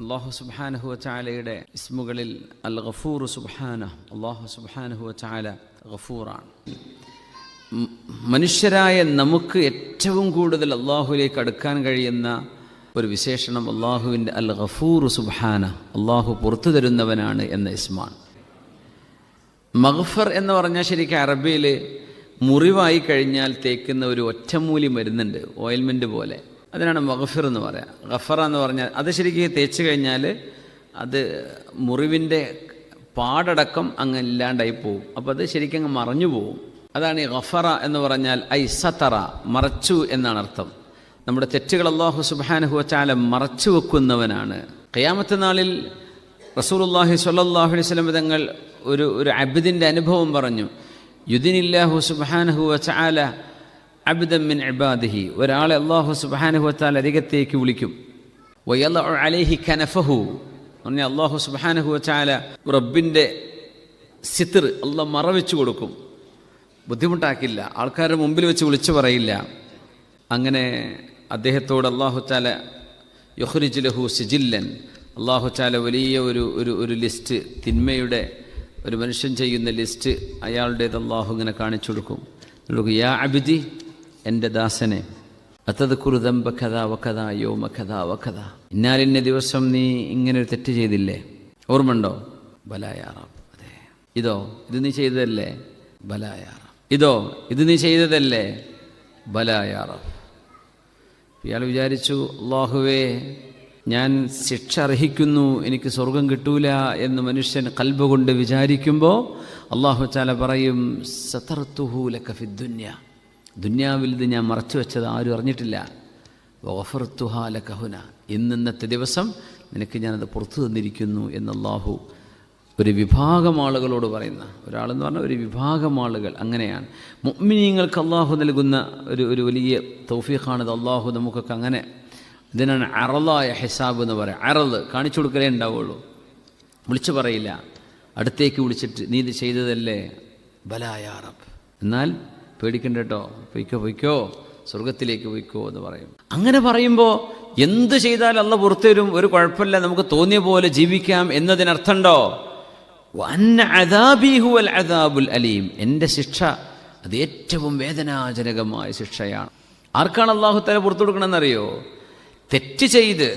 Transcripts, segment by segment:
അല്ലാഹു സുബ്ഹാനഹു വ തആലയുടെ ഇസ്മുകളിൽ അൽ ഗഫൂർ സുബ്ഹാനഹു, അല്ലാഹു സുബ്ഹാനഹു വ തആല ഗഫൂറാണ്. മനുഷ്യരായ നമുക്ക് ഏറ്റവും കൂടുതൽ അള്ളാഹുവിലേക്ക് അടുക്കാൻ കഴിയുന്ന ഒരു വിശേഷണം അള്ളാഹുവിൻ്റെ അൽ ഗഫൂർ സുബ്ഹാനഹു, അള്ളാഹു പുറത്തു തരുന്നവനാണ് എന്ന ഇസ്മാണ്. മഗ്ഫർ എന്ന് പറഞ്ഞാൽ ശരിക്കും അറബിയിൽ മുറിവായി കഴിഞ്ഞാൽ തേക്കുന്ന ഒരു ഒറ്റമൂലി മരുന്നുണ്ട്, ഓയിൽമെൻറ്റ് പോലെ. അതിനാണ് മഗ്ഫിർ എന്ന് പറയാം. ഗഫറ എന്ന് പറഞ്ഞാൽ അത് ശരിക്കും തേച്ച് കഴിഞ്ഞാൽ അത് മുറിവിൻ്റെ പാടടക്കം അങ്ങ് ഇല്ലാണ്ടായി പോവും. അപ്പോൾ അത് ശരിക്കും അങ്ങ് മറഞ്ഞു പോവും. അതാണ് ഈ ഗഫറ എന്ന് പറഞ്ഞാൽ ഐ സതറ, മറച്ചു എന്നാണ് അർത്ഥം. നമ്മുടെ തെറ്റുകൾ അല്ലാഹു സുബ്ഹാനഹു വ തആല മറച്ചു വെക്കുന്നവനാണ്. ഖിയാമത്ത് നാളിൽ റസൂലുള്ളാഹി സ്വല്ലല്ലാഹു അലൈഹി വസല്ലം തങ്ങൾ ഒരു അബ്ദിൻ്റെ അനുഭവം പറഞ്ഞു. യുദിനില്ലാഹു സുബ്ഹാനഹു വ തആല അബ്ദൻ മിൻ ഇബാദിഹി, ഒരാളെ അല്ലാഹു സുബ്ഹാനഹു വ തആല അരികത്തേക്ക് വിളിക്കും. വയളഉ അലൈഹി കനഫഹു, പറഞ്ഞാൽ അല്ലാഹു സുബ്ഹാനഹു വ തആല റബ്ബിൻ്റെ സിത്ർ അല്ലാഹ് മറവെച്ചു കൊടുക്കും. ബുദ്ധിമുട്ടാക്കില്ല, ആൾക്കാരുടെ മുമ്പിൽ വെച്ച് വിളിച്ചു പറയില്ല. അങ്ങനെ അദ്ദേഹത്തോട് അല്ലാഹു തആല യുഖ്രിജ് ലഹു സിജില്ലൻ, അല്ലാഹു തആല വലിയ ഒരു ലിസ്റ്റ്, തിന്മയുടെ ഒരു മനുഷ്യൻ ചെയ്യുന്ന ലിസ്റ്റ് അയാളുടേത് അല്ലാഹു ഇങ്ങനെ കാണിച്ചു കൊടുക്കും. യാ അബ്ദി, എൻ്റെ ദാസനെ, അതദ്കുറു ദംബ കഥാ വകഥാ യൗമ കഥാ വകഥാ, ഇന്നാലിന്ന ദിവസം നീ ഇങ്ങനെ ഒരു തെറ്റ് ചെയ്തില്ലേ, ഓർമ്മയുണ്ടോ? ബലാ യാ റബ്ബ്, അതെ. ഇത് നീ ചെയ്തതല്ലേ? ബലാ യാ റബ്ബ്. ഇത് നീ ചെയ്തതല്ലേ? ബലാ യാ റബ്ബ്. ഇയാൾ വിചാരിച്ചു, അല്ലാഹുവേ ഞാൻ ശിക്ഷ അർഹിക്കുന്നു, എനിക്ക് സ്വർഗം കിട്ടൂല എന്ന് മനുഷ്യൻ ഖൽബ് കൊണ്ട് വിചാരിക്കുമ്പോൾ അല്ലാഹു തആല പറയും, സതർതുഹു ലക ഫിദ്ദുനിയ, ദുനിയാവിൽ ഇത് ഞാൻ മറച്ചു വെച്ചത് ആരും അറിഞ്ഞിട്ടില്ല. വഗഫർതുഹാ ലക ഹുന, ഇന്നത്തെ ദിവസം നിനക്ക് ഞാനത് പുറത്തു തന്നിരിക്കുന്നു എന്ന് അല്ലാഹു ഒരു വിഭാഗം ആളുകളോട് പറയുന്ന, ഒരാളെന്ന് പറഞ്ഞാൽ ഒരു വിഭാഗം ആളുകൾ. അങ്ങനെയാണ് മുഅ്മിനീങ്ങൾക്ക് അല്ലാഹു നൽകുന്ന ഒരു വലിയ തൗഫീഖാണിത്. അല്ലാഹു നമുക്കൊക്കെ അങ്ങനെ, ഇതിനാണ് അറളായ ഹിസാബ് എന്ന് പറയാം. അറള് കാണിച്ചു കൊടുക്കലേ ഉണ്ടാവുള്ളൂ, വിളിച്ചു പറയില്ല. അടുത്തേക്ക് വിളിച്ചിട്ട് നീ ഇത് ചെയ്തതല്ലേ? ബലാ യാ റബ്ബ്. എന്നാൽ പേടിക്കണ്ട കേട്ടോ, പൊയ്ക്കോ, സ്വർഗത്തിലേക്ക് പൊയ്ക്കോ എന്ന് പറയും. അങ്ങനെ പറയുമ്പോൾ എന്ത് ചെയ്താലും അല്ലാഹ് പുറത്തുവരും, ഒരു കുഴപ്പമില്ല, നമുക്ക് തോന്നിയ പോലെ ജീവിക്കാം എന്നതിനർത്ഥമുണ്ടോ? വഅന്ന അദാബി ഹുവൽ അദാബുൽ അലീം, എൻ്റെ ശിക്ഷ അത് ഏറ്റവും വേദനാജനകമായ ശിക്ഷയാണ്. ആർക്കാണ് അല്ലാഹു തആല പുറത്തു കൊടുക്കണമെന്നറിയോ? തെറ്റ് ചെയ്ത്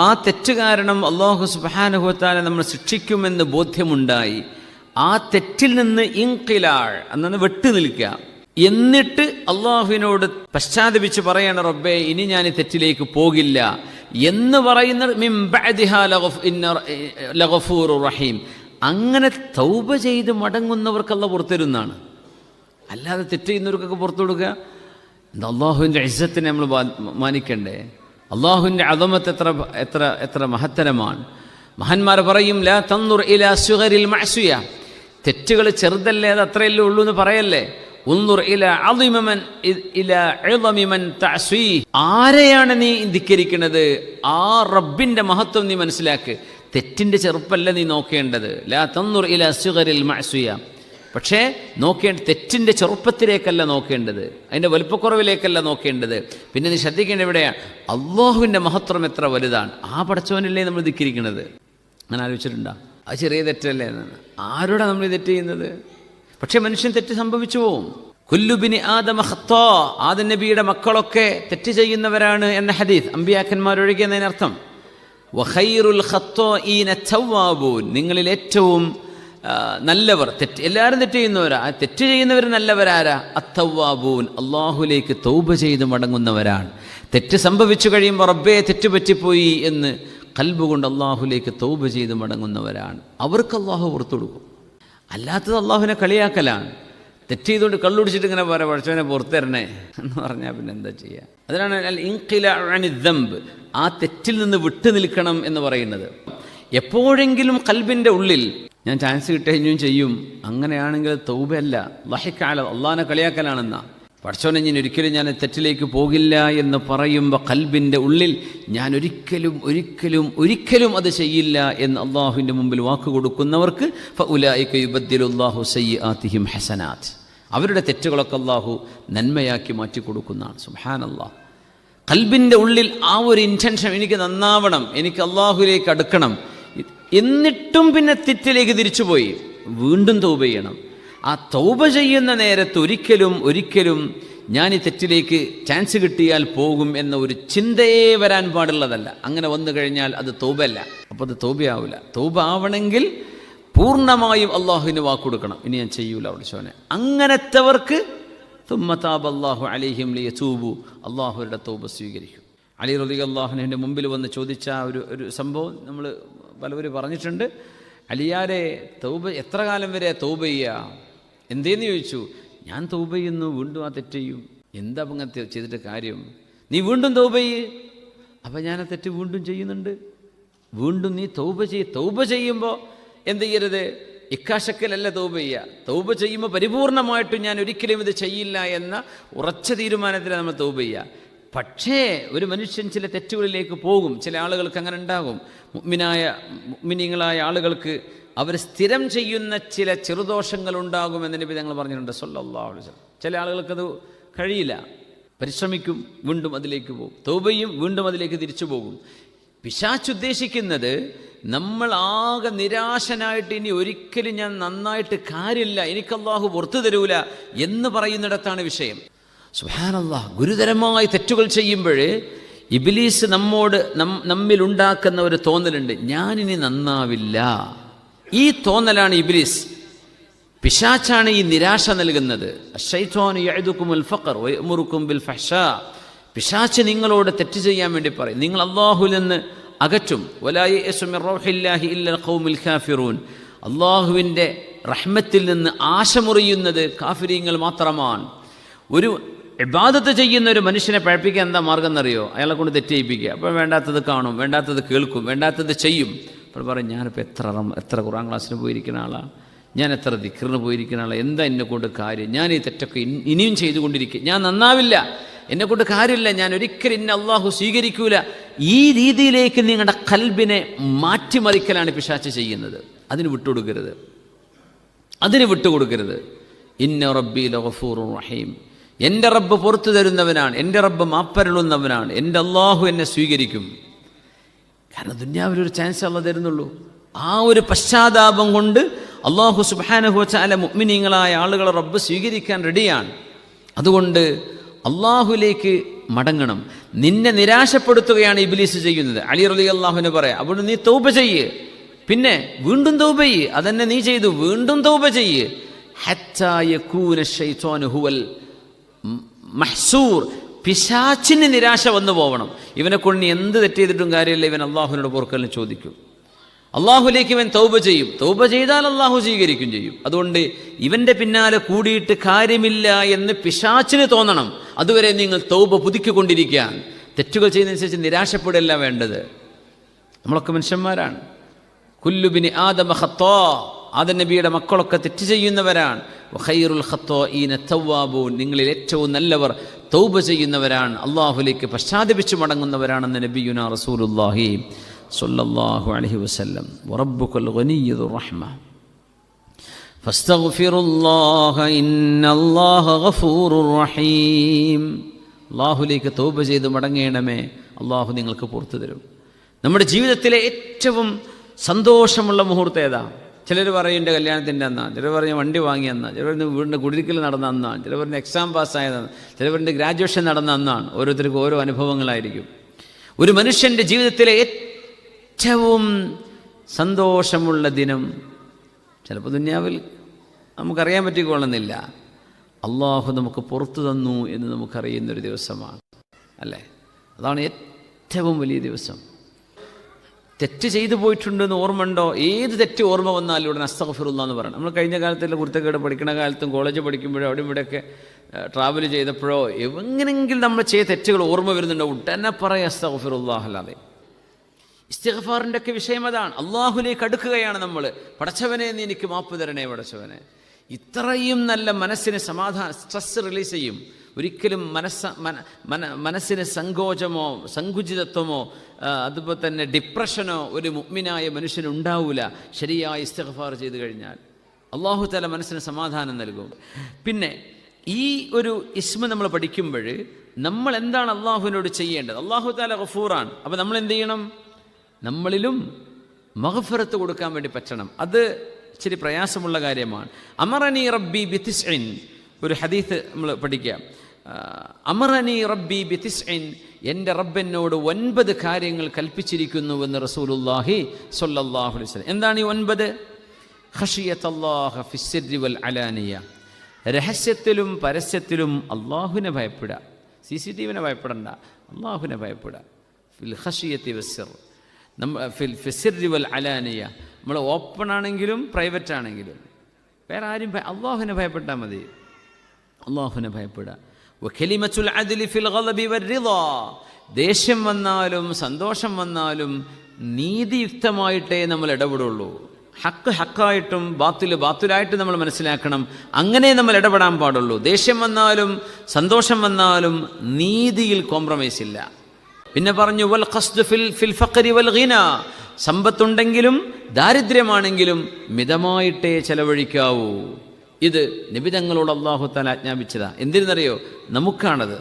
ആ തെറ്റ് കാരണം അല്ലാഹു സുബ്ഹാനഹു വ തആല നമ്മൾ ശിക്ഷിക്കുമെന്ന് ബോധ്യമുണ്ടായി ആ തെറ്റിൽ നിന്ന് ഇൻഖിലാഅ് അന്ന് വിട്ടു നിൽക്കുക, എന്നിട്ട് അല്ലാഹുവിനോട് പശ്ചാത്തപിച്ച് പറയണം, റബ്ബേ ഇനി ഞാൻ ഈ തെറ്റിലേക്ക് പോകില്ല എന്ന് പറയുന്ന മിൻ ബഅദിഹാ ലഗഫൂറുർ റഹീം. അങ്ങനെ തൗബ ചെയ്ത് മടങ്ങുന്നവർക്ക് അല്ലാഹു പുറത്തുതരുന്നതാണ്. അല്ലാതെ തെറ്റ് ചെയ്യുന്നവർക്കൊക്കെ പുറത്തു കൊടുക്കുക. അല്ലാഹുവിൻ്റെ ഇസ്സത്തിനെ നമ്മൾ മാനിക്കണ്ടേ? അല്ലാഹുവിൻ്റെ അദമത്ത് എത്ര മഹത്തരമാണ്. മഹാന്മാർ പറയും, ലാ തൻദുർ ഇലാ സുഗരിൽ മഅസിയ, തെറ്റുകൾ ചെറുതല്ലേ, അത് അത്രയല്ലേ ഉള്ളൂ എന്ന് പറയല്ലേ. ഉൻദുർ ഇലാ അളമി മൻ തഅസീ, ആരെയാണ് നീ ധിക്കരിക്കുന്നത് ആ റബ്ബിൻ്റെ മഹത്വം നീ മനസ്സിലാക്ക്. തെറ്റിൻ്റെ ചെറുപ്പല്ല നീ നോക്കേണ്ടത്. ലാ തൻദുർ ഇലാ സുഗരിൽ മഅസിയ, പക്ഷേ തെറ്റിൻ്റെ ചെറുപ്പത്തിലേക്കല്ല നോക്കേണ്ടത്, അതിൻ്റെ വലുപ്പക്കുറവിലേക്കല്ല നോക്കേണ്ടത്. പിന്നെ നീ ശ്രദ്ധിക്കേണ്ട എവിടെയാണ്? അല്ലാഹുവിൻ്റെ മഹത്വം എത്ര വലുതാണ്. ആ പടച്ചവനല്ലേ നമ്മൾ ധിക്കരിക്കുന്നത്. അങ്ങനെ ആലോചിച്ചിട്ടുണ്ടോ? അത് ചെറിയ തെറ്റല്ലേ എന്നാണ്. ആരോടാണ് നമ്മൾ തെറ്റ് ചെയ്യുന്നത്? പക്ഷേ മനുഷ്യൻ തെറ്റ് സംഭവിച്ചു പോവും. കുല്ലു ബിനി ആദമ ഖത്താ, ആദം നബിയുടെ മക്കളൊക്കെ തെറ്റ് ചെയ്യുന്നവരാണ് എന്ന ഹദീസ്, അമ്പിയാക്കന്മാരൊഴികെ എന്നതിനർത്ഥം. വഖൈറുൽ ഖത്താഈന തവ്വാബൂൻ, നിങ്ങളിൽ ഏറ്റവും നല്ലവർ, എല്ലാവരും തെറ്റ് ചെയ്യുന്നവരാ, ആ തെറ്റ് ചെയ്യുന്നവർ നല്ലവരാരാ? അത്തവ്വാബൂൻ, അല്ലാഹുലേക്ക് തൗബ ചെയ്ത് മടങ്ങുന്നവരാണ്. തെറ്റ് സംഭവിച്ചു കഴിയുമ്പോൾ റബ്ബേ തെറ്റ് പറ്റിപ്പോയി എന്ന് ഖൽബ് കൊണ്ട് അല്ലാഹുലേക്ക് തൗബ ചെയ്ത് മടങ്ങുന്നവരാണ്. അവർക്ക് അല്ലാഹു പുറത്തു കൊടുക്കും. അല്ലാത്തത് അല്ലാഹുവിനെ കളിയാക്കലാണ്. തെറ്റ് ചെയ്തുകൊണ്ട് കള്ളുടിച്ചിട്ട് ഇങ്ങനെ പറയാം, പഠിച്ചവനെ പുറത്തു തരണേ എന്ന് പറഞ്ഞാൽ പിന്നെ എന്താ ചെയ്യുക? അതിനാണ് അൽ ഇൻഖിലാഉ അനി ദംബ്, ആ തെറ്റിൽ നിന്ന് വിട്ടു നിൽക്കണം എന്ന് പറയുന്നത്. എപ്പോഴെങ്കിലും ഖൽബിൻ്റെ ഉള്ളിൽ ഞാൻ ചാൻസ് കിട്ടുകയും ചെയ്യും, അങ്ങനെയാണെങ്കിൽ തൗബയല്ല, ലഹിഖഅല, അള്ളാഹിനെ കളിയാക്കലാണെന്നാ. പഠിച്ചവനെ ഞാൻ ഒരിക്കലും തെറ്റിലേക്ക് പോകില്ല എന്ന് പറയുമ്പോൾ ഖൽബിൻ്റെ ഉള്ളിൽ ഞാൻ ഒരിക്കലും അത് ചെയ്യില്ല എന്ന് അള്ളാഹുവിൻ്റെ മുമ്പിൽ വാക്ക് കൊടുക്കുന്നവർക്ക് ഫഉലൈക യുബദ്ദിലുല്ലാഹു സയ്യിആതിഹിം ഹസനാത്ത്, അവരുടെ തെറ്റുകളൊക്കെ അള്ളാഹു നന്മയാക്കി മാറ്റി കൊടുക്കുന്നതാണ്. സുബ്ഹാനല്ലാഹ്. ഖൽബിൻ്റെ ഉള്ളിൽ ആ ഒരു ഇൻറ്റൻഷൻ, എനിക്ക് നന്നാവണം, എനിക്ക് അള്ളാഹുലേക്ക് അടുക്കണം, എന്നിട്ടും പിന്നെ തെറ്റിലേക്ക് തിരിച്ചുപോയി വീണ്ടും തൗബ ചെയ്യണം. ആ തൗബ ചെയ്യുന്ന നേരത്ത് ഒരിക്കലും ഞാൻ ഈ തെറ്റിലേക്ക് ചാൻസ് കിട്ടിയാൽ പോകും എന്ന ഒരു ചിന്തയെ വരാൻ പാടുള്ളതല്ല. അങ്ങനെ വന്നു കഴിഞ്ഞാൽ അത് തൗബയല്ല, അപ്പോൾ അത് തൗബയാവില്ല. തൗബ ആവണമെങ്കിൽ പൂർണ്ണമായും അള്ളാഹുവിന് വാക്കുകൊടുക്കണം, ഇനി ഞാൻ ചെയ്യൂല പഠിച്ചവനെ. അങ്ങനത്തെവർക്ക് തുമ്മ താബ അല്ലാഹു അലൈഹിം ലിയതൂബു, അള്ളാഹുവിൻ്റെ തൗബ സ്വീകരിക്കും. അലി റളിയല്ലാഹുവിൻ്റെ മുമ്പിൽ വന്ന് ചോദിച്ച ഒരു സംഭവം നമ്മൾ പലവരും പറഞ്ഞിട്ടുണ്ട്. അലിയാരെ തൗബ എത്ര കാലം വരെ തൗബ ചെയ്യുക? എന്തേന്ന് ചോദിച്ചു. ഞാൻ തൗബ ചെയ്യുന്നു, വീണ്ടും ആ തെറ്റ് ചെയ്യും. എന്താ അങ്ങനെ ചെയ്തിട്ട് കാര്യം? നീ വീണ്ടും തൗബ ചെയ്യ്. അപ്പം ഞാൻ ആ തെറ്റ് വീണ്ടും ചെയ്യുന്നുണ്ട്. വീണ്ടും നീ തൗബ ചെയ്യുമ്പോൾ എന്ത് ചെയ്യരുത്? ഇക്കാശക്കലല്ല തൗബ ചെയ്യുക. തൗബ ചെയ്യുമ്പോൾ പരിപൂർണമായിട്ടും ഞാൻ ഒരിക്കലും ഇത് ചെയ്യില്ല എന്ന ഉറച്ച തീരുമാനത്തിലാണ് നമ്മൾ തൗബ ചെയ്യുക. പക്ഷേ ഒരു മനുഷ്യൻ ചില തെറ്റുകളിലേക്ക് പോകും. ചില ആളുകൾക്ക് അങ്ങനെ ഉണ്ടാകും. മുഅ്മിനീങ്ങളായ ആളുകൾക്ക് അവർ സ്ഥിരം ചെയ്യുന്ന ചില ചെറുദോഷങ്ങളുണ്ടാകുമെന്ന് നബി ഞങ്ങൾ പറഞ്ഞിട്ടുണ്ട് സല്ലല്ലാഹു അലൈഹി വസല്ലം. ചില ആളുകൾക്കത് കഴിയില്ല, പരിശ്രമിക്കും, വീണ്ടും അതിലേക്ക് പോകും, തൗബയും വീണ്ടും അതിലേക്ക് തിരിച്ചു പോകും. പിശാച് ഉദ്ദേശിക്കുന്നത് നമ്മൾ ആകെ നിരാശനായിട്ട് ഇനി ഒരിക്കലും ഞാൻ നന്നായിട്ട് കാര്യമില്ല, എനിക്ക് അല്ലാഹു പുറത്തു തരൂല എന്ന് പറയുന്നിടത്താണ് വിഷയം. സുബ്ഹാനല്ലാഹ്, ഗുരുതരമായ തെറ്റുകൾ ചെയ്യുമ്പോൾ ഇബ്ലീസ് നമ്മിലുണ്ടാക്കുന്ന ഒരു തോന്നലുണ്ട്, ഞാനിനി നന്നാവില്ല. ഈ തോന്നലാണ് ഇബ്ലീസ്. പിശാച്ചാണ് ഈ നിരാശ നൽകുന്നത്. അശ്ശൈത്വാനു യഅദുകുമുൽ ഫഖർ വയഅ്മുറുകും ബിൽ ഫഹ്ശാ. പിശാച്ച് നിങ്ങളോട് തെറ്റ് ചെയ്യാൻ വേണ്ടി പറയും, നിങ്ങൾ അല്ലാഹുവിൽ നിന്ന് അകറ്റും. വലാ യഅ്സു മിർ റൗഹില്ലാഹി ഇല്ലൽ ഖൗമുൽ കാഫിറൂൻ. അല്ലാഹുവിൻ്റെ റഹ്മത്തിൽ നിന്ന് ആശമുറിയുന്നത് കാഫിരീങ്ങൾ മാത്രമാണ്. ഒരു ഇബാദത്ത് ചെയ്യുന്ന ഒരു മനുഷ്യനെ പഴപ്പിക്കാൻ എന്താ മാർഗം എന്നറിയോ? അയാളെ കൊണ്ട് തെറ്റ് ചെയ്യിപ്പിക്കുക. അപ്പോൾ വേണ്ടാത്തത് കാണും, വേണ്ടാത്തത് കേൾക്കും, വേണ്ടാത്തത് ചെയ്യും. അപ്പോൾ പറയും, ഞാനിപ്പോൾ എത്ര ഖുർആൻ ക്ലാസ്സിന് പോയിരിക്കുന്ന ആളാണ്, ഞാൻ എത്ര ദിക്റിന് പോയിരിക്കുന്ന ആളാണ്, എന്താ എന്നെ കൊണ്ട് കാര്യം, ഞാൻ ഈ തെറ്റൊക്കെ ഇനിയും ചെയ്തുകൊണ്ടിരിക്കുക, ഞാൻ നന്നാവില്ല, എന്നെക്കൊണ്ട് കാര്യമില്ല, ഞാൻ ഒരിക്കലും ഇന്നെ അള്ളാഹു സ്വീകരിക്കൂല. ഈ രീതിയിലേക്ക് നിങ്ങളുടെ ഖൽബിനെ മാറ്റിമറിക്കലാണ് പിശാച് ചെയ്യുന്നത്. അതിന് വിട്ടുകൊടുക്കരുത്. ഇന്ന റബ്ബി ലഗഫൂറുർ റഹീം. എൻ്റെ റബ്ബ് പുറത്തു തരുന്നവനാണ്, എൻ്റെ റബ്ബ് മാപ്പരുളുന്നവനാണ്, എൻ്റെ അള്ളാഹു എന്നെ സ്വീകരിക്കും. കാരണം ദുന്യാവിലൊരു ചാൻസ് അള്ളാഹ് തരുന്നുള്ളൂ. ആ ഒരു പശ്ചാത്താപം കൊണ്ട് അള്ളാഹു സുബ്ഹാനഹു വ തആല മുഅ്മിനീങ്ങളായ ആളുകളെ റബ്ബ് സ്വീകരിക്കാൻ റെഡിയാണ്. അതുകൊണ്ട് അള്ളാഹുലേക്ക് മടങ്ങണം. നിന്നെ നിരാശപ്പെടുത്തുകയാണ് ഇബ്ലീസ് ചെയ്യുന്നത്. അലി റളിയല്ലാഹുവിന് പറയാം, അപ്പോൾ നീ തൗബ ചെയ്യ്, പിന്നെ വീണ്ടും തൗബ ചെയ്യ്. അതന്നെ നീ ചെയ്തു, വീണ്ടും തൗബ ചെയ്യ്. ഹത്താ യകൂന ശൈത്വാനു ഹുവൽ മഹ്സൂർ. പിശാചിന് നിരാശ വന്നു പോകണം. ഇവനെ കൊണ്ട് എന്ത് തെറ്റ് ചെയ്തിട്ടും കാര്യമില്ല, ഇവൻ അള്ളാഹുവിനോട് പൊറുക്കലിന് ചോദിക്കും, അള്ളാഹുലേക്ക് ഇവൻ തൗബ ചെയ്യും. തൗബ ചെയ്താൽ അള്ളാഹു സ്വീകരിക്കും ചെയ്യും. അതുകൊണ്ട് ഇവൻ്റെ പിന്നാലെ കൂടിയിട്ട് കാര്യമില്ല എന്ന് പിശാചിന് തോന്നണം. അതുവരെ നിങ്ങൾ തൗബ പുതുക്കിക്കൊണ്ടിരിക്കാൻ. തെറ്റുകൾ ചെയ്യുന്നതനുസരിച്ച് നിരാശപ്പെടല്ല വേണ്ടത്. നമ്മളൊക്കെ മനുഷ്യന്മാരാണ്. കുല്ലു ബിനി ആദമ ഖത്താ. ആദം നബിയുടെ മക്കളൊക്കെ തെറ്റ് ചെയ്യുന്നവരാണ്. വഖൈറുൽ ഖത്താഈന തവ്വാബൂൻ. നിങ്ങളിൽ ഏറ്റവും നല്ലവർ തൗബ ചെയ്യുന്നവരാണ്, അള്ളാഹുലേക്ക് പശ്ചാത്തപിച്ച് മടങ്ങുന്നവരാണെന്ന് നബിയുനാ റസൂലുള്ളാഹി സ്വല്ലല്ലാഹു അലൈഹി വസല്ലം. വറബ്ബുകൽ ഗനിയ്യുർ റഹ്മ ഫസ്തഗ്ഫിറുല്ലാഹ ഇന്നല്ലാഹ ഗഫൂറുർ റഹീം. അള്ളാഹുലേക്ക് തൗബ ചെയ്ത് മടങ്ങണമേ, അള്ളാഹു നിങ്ങൾക്ക് പുറത്തു തരും. നമ്മുടെ ജീവിതത്തിലെ ഏറ്റവും സന്തോഷമുള്ള മുഹൂർത്തം ഏതാ? ചിലർ പറയും എൻ്റെ കല്യാണത്തിൻ്റെ അന്നാണ്, ചിലർ പറഞ്ഞ് വണ്ടി വാങ്ങിയെന്നാണ്, ചിലർ വീടിൻ്റെ കുടിരിക്കൽ നടന്ന അന്നാണ്, ചിലർ പറഞ്ഞ് എക്സാം പാസ്സായതാണ്, ചിലർ പറഞ്ഞ് ഗ്രാജുവേഷൻ നടന്ന അന്നാണ്. ഓരോരുത്തർക്കും ഓരോ അനുഭവങ്ങളായിരിക്കും. ഒരു മനുഷ്യൻ്റെ ജീവിതത്തിലെ ഏറ്റവും സന്തോഷമുള്ള ദിനം ചിലപ്പോൾ ദുന്യാവിൽ നമുക്കറിയാൻ പറ്റിക്കൊള്ളുന്നില്ല. അള്ളാഹു നമുക്ക് പുറത്തു തന്നു എന്ന് നമുക്കറിയുന്നൊരു ദിവസമാണ്, അല്ലേ? അതാണ് ഏറ്റവും വലിയ ദിവസം. തെറ്റ് ചെയ്തു പോയിട്ടുണ്ടെന്ന് ഓർമ്മ ഉണ്ടോ? ഏത് തെറ്റ് ഓർമ്മ വന്നാലും ഉടനെ അസ്തഗ്ഫിറുല്ലാഹ് എന്ന് പറയണം. നമ്മൾ കഴിഞ്ഞ കാലത്തുള്ള കുരുത്തക്കേട് പഠിക്കുന്ന കാലത്തും കോളേജ് പഠിക്കുമ്പോഴോ അവിടെ ഇവിടെയൊക്കെ ട്രാവൽ ചെയ്തപ്പോഴോ എങ്ങനെങ്കിലും നമ്മൾ ചെയ്ത തെറ്റുകൾ ഓർമ്മ വരുന്നുണ്ടോ, ഉടനെ പറയാം അസ്തഗ്ഫിറുല്ലാഹ്. അല്ലാതെ ഇസ്തിഗ്ഫാറിൻ്റെ ഒക്കെ വിഷയം അതാണ്. അള്ളാഹുലേക്ക് അടുക്കുകയാണ് നമ്മൾ. പടച്ചവനെ നീ എനിക്ക് മാപ്പ് തരണേ പടച്ചവനെ. ഇത്രയും നല്ല മനസ്സിന് സമാധാനം, സ്ട്രെസ് റിലീസ് ചെയ്യും. ഒരിക്കലും മനസ്സിന് സങ്കോചമോ സങ്കുചിതത്വമോ അതുപോലെ തന്നെ ഡിപ്രഷനോ ഒരു മുഅ്മിനായ മനുഷ്യനുണ്ടാവില്ല. ശരിയായ ഇസ്തിഗ്ഫാർ ചെയ്തു കഴിഞ്ഞാൽ അല്ലാഹു തആല മനസ്സിന് സമാധാനം നൽകും. പിന്നെ ഈ ഒരു ഇസ്മ നമ്മൾ പഠിക്കുമ്പോൾ നമ്മൾ എന്താണ് അള്ളാഹുവിനോട് ചെയ്യേണ്ടത്? അള്ളാഹു തആല ഗഫൂറാണ്. അപ്പോൾ നമ്മൾ എന്ത് ചെയ്യണം? നമ്മളിലും മഗ്ഫിറത്ത് കൊടുക്കാൻ വേണ്ടി പറ്റണം. അത് ഇച്ചിരി പ്രയാസമുള്ള കാര്യമാണ്. അമറനി റബ്ബി ബിതിസ്ഇൻ, ഒരു ഹദീസ് നമ്മൾ പഠിക്കാം. അമറനി റബ്ബി ബിതിസ്ഇൻ, എൻ്റെ റബ്ബെന്നോട് 9 കാര്യങ്ങൾ കൽപ്പിച്ചിരിക്കുന്നുവെന്ന് റസൂലുള്ളാഹി സ്വല്ലല്ലാഹു അലൈഹി വസല്ലം. എന്താണ് ഈ 9? ഖശിയത്തല്ലാഹ ഫിസ്സിർരി വൽ അലാനിയ, രഹസ്യത്തിലും പരസ്യത്തിലും അള്ളാഹുവിനെ ഭയപ്പെടുക. CCTVനെ ഭയപ്പെടണ്ട, അള്ളാഹുവിനെ ഭയപ്പെടുക. ഫിൽ ഖശിയത്തി വസ്സിർ, ഫിസ്സിർരി വൽ അലാനിയ, നമ്മൾ ഓപ്പൺ ആണെങ്കിലും പ്രൈവറ്റ് ആണെങ്കിലും വേറെ ആരും അള്ളാഹുവിനെ ഭയപ്പെട്ടാൽ മതി. അള്ളാഹുവിനെ ഭയപ്പെടുക. വകലിമത്തുൽ അദ്ലി ഫിൽ ഗളബി വറിളാ, ദേഷ്യം വന്നാലും സന്തോഷം വന്നാലും നീതിയുക്തമായിട്ടേ നമ്മൾ ഇടപെടുള്ളൂ. ഹക്ക് ഹക്കായിട്ടും ബാത്തില് ബാത്തിലായിട്ട് നമ്മൾ മനസ്സിലാക്കണം. അങ്ങനെ നമ്മൾ ഇടപെടാൻ പാടുള്ളൂ. ദേഷ്യം വന്നാലും സന്തോഷം വന്നാലും നീതിയിൽ കോംപ്രമൈസ് ഇല്ല. പിന്നെ പറഞ്ഞു വൽ ഖസ്ദ് ഫിൽ ഫഖരി വൽ ഗിന, സമ്പത്തുണ്ടെങ്കിലും ദാരിദ്ര്യമാണെങ്കിലും മിതമായിട്ടേ ചെലവഴിക്കാവൂ. ഇത് നബി തങ്ങളോട് അല്ലാഹു തആല ആജ്ഞാപിച്ചതാ. എന്തിനെന്നറിയോ? നമുക്കാണത്.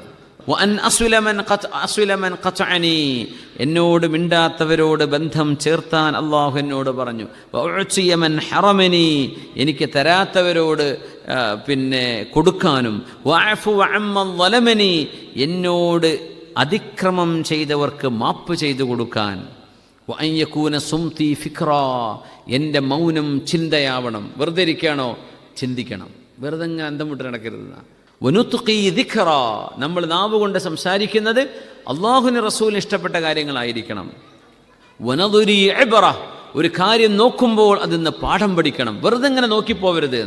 വഅൻ അസ്വില മൻ ഖതഅനി, എന്നോട് മിണ്ടാത്തവരോട് ബന്ധം ചേർത്താൻ അല്ലാഹു എന്നോട് പറഞ്ഞു. വഉഅ്തിയ മൻ ഹറമനി, എനിക്ക് തരാത്തവരോട് പിന്നെ കൊടുക്കാനും. വഅഫു അമ്മൻ ളലമനി, എന്നോട് അതിക്രമം ചെയ്തവർക്ക് മാപ്പ് ചെയ്തു കൊടുക്കാൻ. വഅൻ യകൂന സുംതി ഫിക്റാ, എൻ്റെ മൗനം ചിന്തയാവണം. വെറുതെ ഇരിക്കുകയാണോ? ചിന്തിക്കണം. വെറുതെ ഇങ്ങനെ അന്തം വിട്ട് നടക്കരുത്. വനുത്ഖി ദിക്റ, നമ്മൾ നാവ് കൊണ്ട് സംസാരിക്കുന്നത് അല്ലാഹുവിന് റസൂലിന് ഇഷ്ടപ്പെട്ട കാര്യങ്ങളായിരിക്കണം. വനദുരി ഇബ്റ, ഒരു കാര്യം നോക്കുമ്പോൾ അതിന്ന് പാഠം പഠിക്കണം. വെറുതെ ഇങ്ങനെ നോക്കിപ്പോവരുത്.